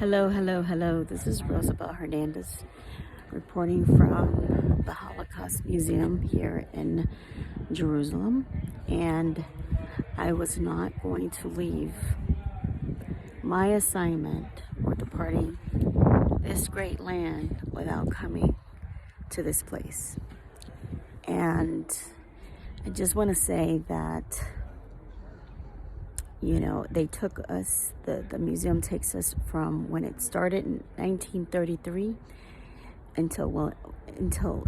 Hello, hello, hello. This is Rosabel Hernandez reporting from the Holocaust Museum here in Jerusalem. And I was not going to leave my assignment or departing this great land without coming to this place. And I just want to say that they took us, the museum takes us from when it started in 1933 until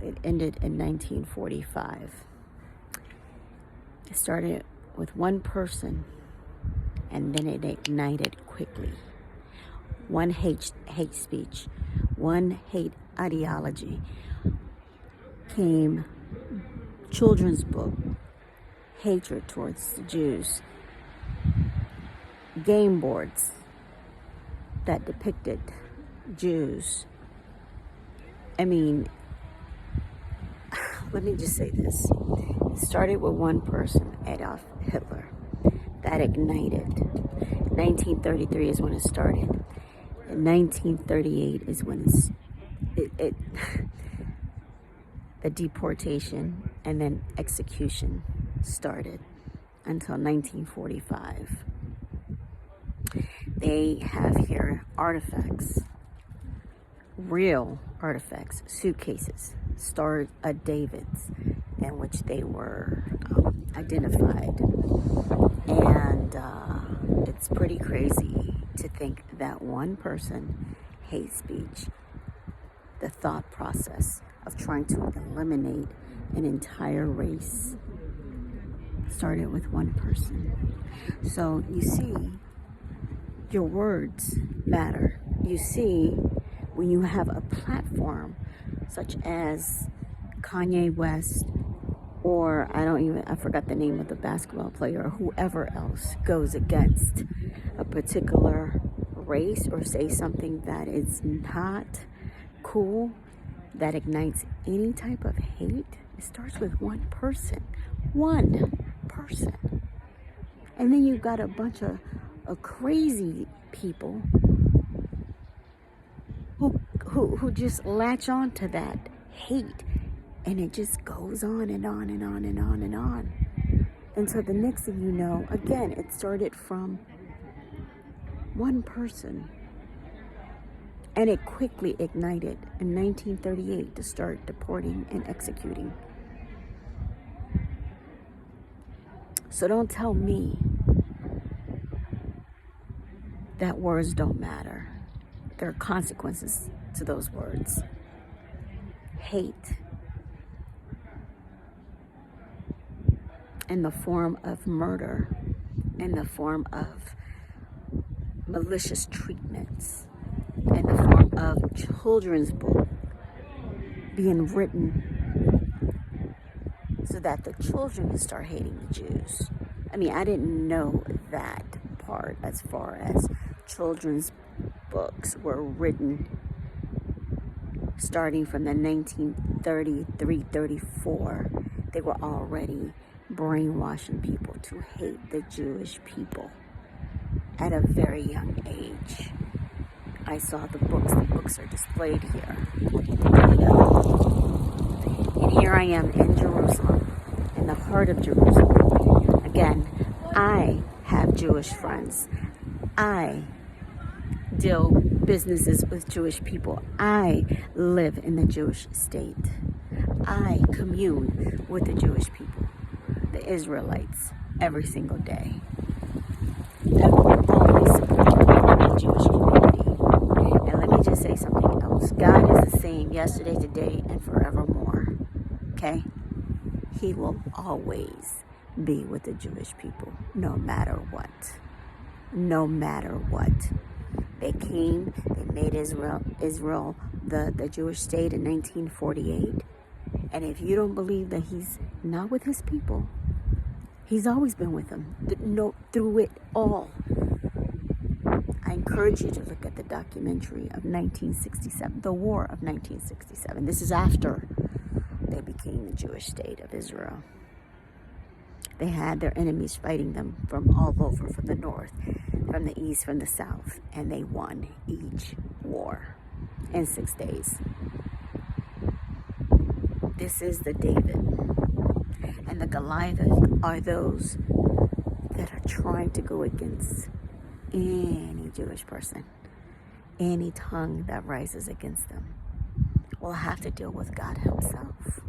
it ended in 1945. It started with one person and then it ignited quickly. One hate speech, one hate ideology came children's book, hatred towards the Jews, game boards that depicted Jews. I mean, let me just say this. It started with one person, Adolf Hitler, that ignited. 1933 is when it started. In 1938 is when the deportation and then execution started until 1945. They have here artifacts, real artifacts, suitcases, Star of Davids, in which they were identified. And it's pretty crazy to think that one person, hate speech, the thought process of trying to eliminate an entire race started with one person. So you see, your words matter. You see, when you have a platform such as Kanye West, or I forgot the name of the basketball player, or whoever else goes against a particular race or say something that is not cool, that ignites any type of hate, it starts with one person. One person. And then you've got a bunch of crazy people who just latch on to that hate, and it just goes on and on and on and on and on. And so the next thing you know, again, it started from one person, and it quickly ignited in 1938 to start deporting and executing. So don't tell me that words don't matter. There are consequences to those words. Hate in the form of murder, in the form of malicious treatments, in the form of children's book being written so that the children can start hating the Jews. I mean, I didn't know that part as far as children's books were written starting from the 1933-34. They were already brainwashing people to hate the Jewish people at a very young age. I saw the books. The books are displayed here. And here I am in Jerusalem, in the heart of Jerusalem. Again, I have Jewish friends. I deal businesses with Jewish people. I live in the Jewish state. I commune with the Jewish people, the Israelites, every single day. I've always supported the Jewish community. And let me just say something else. God is the same yesterday, today, and forevermore. Okay? He will always be with the Jewish people, no matter what. No matter what. They came, they made Israel the Jewish state in 1948. And if you don't believe that he's not with his people, he's always been with them, through it all. I encourage you to look at the documentary of 1967, the War of 1967. This is after they became the Jewish state of Israel. They had their enemies fighting them from all over, from the north, from the east, from the south, and they won each war in 6 days. This is the David. And the Goliath are those that are trying to go against any Jewish person, any tongue that rises against them will have to deal with God himself.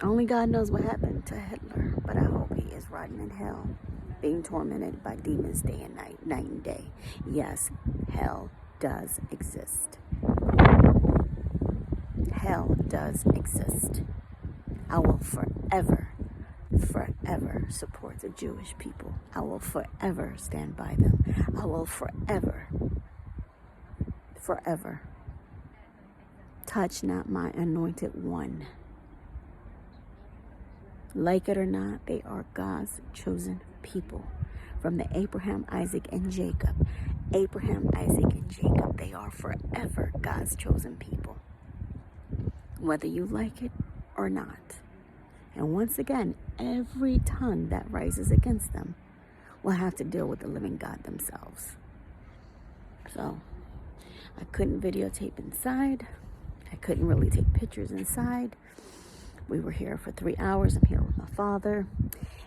Only God knows what happened to Hitler, but I hope he is rotting in hell, being tormented by demons day and night, night and day. Yes, hell does exist. Hell does exist. I will forever support the Jewish people. I will forever stand by them. I will forever touch not my anointed one. Like it or not, they are God's chosen people. From the Abraham, Isaac, and Jacob. Abraham, Isaac, and Jacob. They are forever God's chosen people. Whether you like it or not. And once again, every tongue that rises against them will have to deal with the living God themselves. So, I couldn't videotape inside. I couldn't really take pictures inside. We were here for 3 hours. I'm here with my father.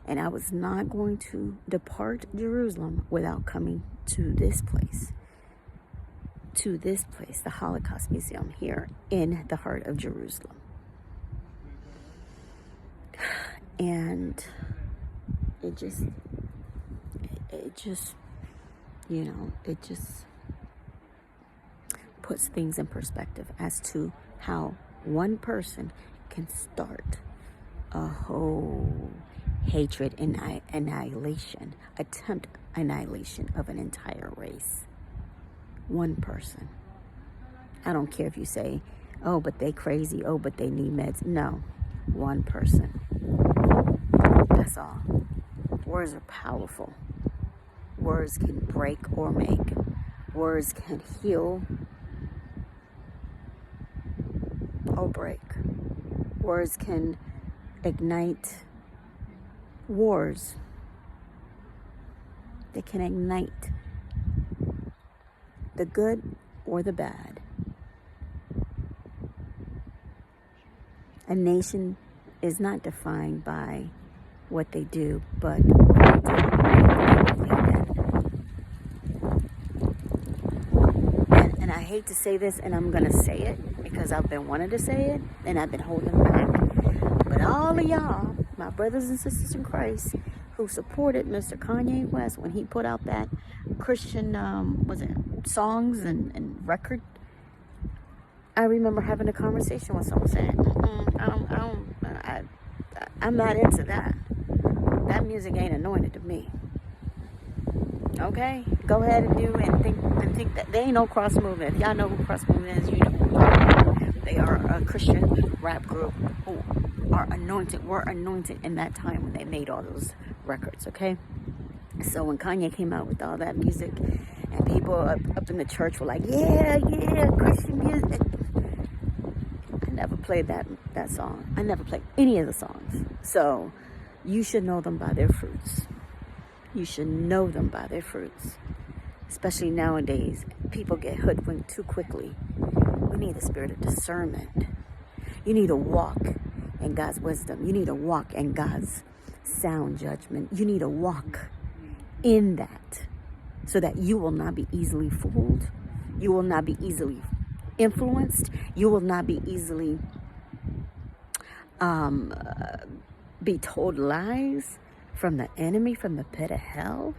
And I was not going to depart Jerusalem without coming to this place. To this place, the Holocaust Museum here in the heart of Jerusalem. And it just, you know, it just puts things in perspective as to how one person can start a whole hatred and annihilation, attempt annihilation of an entire race. One person. I don't care if you say, oh, but they crazy, oh, but they need meds. No, one person. That's all. Words are powerful. Words can break or make. Words can heal or break. Words can ignite wars. They can ignite the good or the bad. A nation is not defined by what they do, but what they do. And I hate to say this, and I'm going to say it because I've been wanting to say it, and I've been holding back. But all of y'all, my brothers and sisters in Christ, who supported Mr. Kanye West when he put out that Christian, songs and record. I remember having a conversation with someone saying, I'm not into that. That music ain't anointed to me. Okay? Go ahead and do and think that they ain't no cross movement. If y'all know who cross movement is, you know. They are a Christian rap group who are anointed, were anointed in that time when they made all those records, okay? So when Kanye came out with all that music, and people up in the church were like, yeah, Christian music. I never played that song. I never played any of the songs. So you should know them by their fruits. You should know them by their fruits. Especially nowadays, people get hoodwinked too quickly. We need the spirit of discernment. You need to walk in God's wisdom. You need to walk in God's sound judgment. You need to walk in that so that you will not be easily fooled. You will not be easily influenced. You will not be easily be told lies from the enemy, from the pit of hell.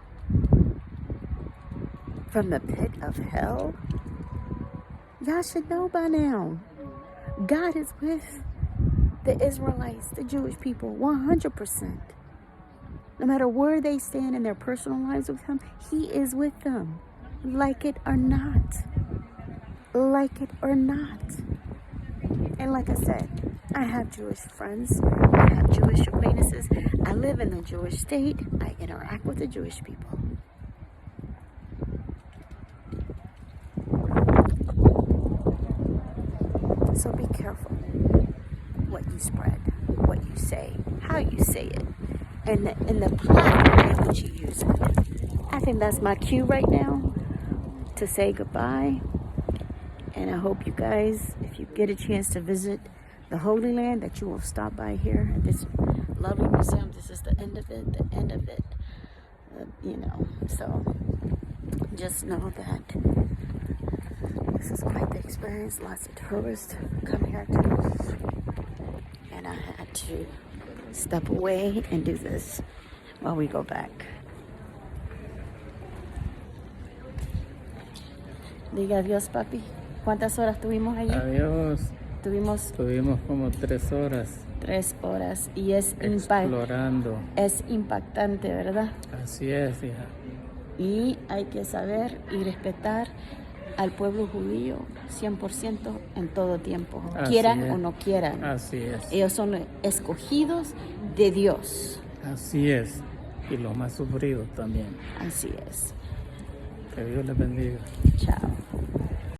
From the pit of hell. Y'all should know by now. God is with the Israelites, the Jewish people, 100%. No matter where they stand in their personal lives with him, he is with them. Like it or not. Like it or not. And like I said, I have Jewish friends. I have Jewish acquaintances. I live in the Jewish state. I interact with the Jewish people. So be careful what you spread, what you say, how you say it, and the platform in which you use it. I think that's my cue right now to say goodbye. And I hope you guys, if you get a chance to visit the Holy Land, that you will stop by here at this lovely museum. This is the end of it, so just know that this is quite the experience. Lots of tourists come here too, and I had to step away and do this while we go back. Diga adiós, papi. ¿Cuántas horas tuvimos allí? Adiós. Tuvimos como 3 horas. 3 horas y Explorando. Es impactante, ¿verdad? Así es, hija. Y hay que saber y respetar al pueblo judío 100% en todo tiempo, quieran o no quieran. Así es. Ellos son los escogidos de Dios. Así es. Y los más sufridos también. Así es. Que Dios les bendiga. Chao.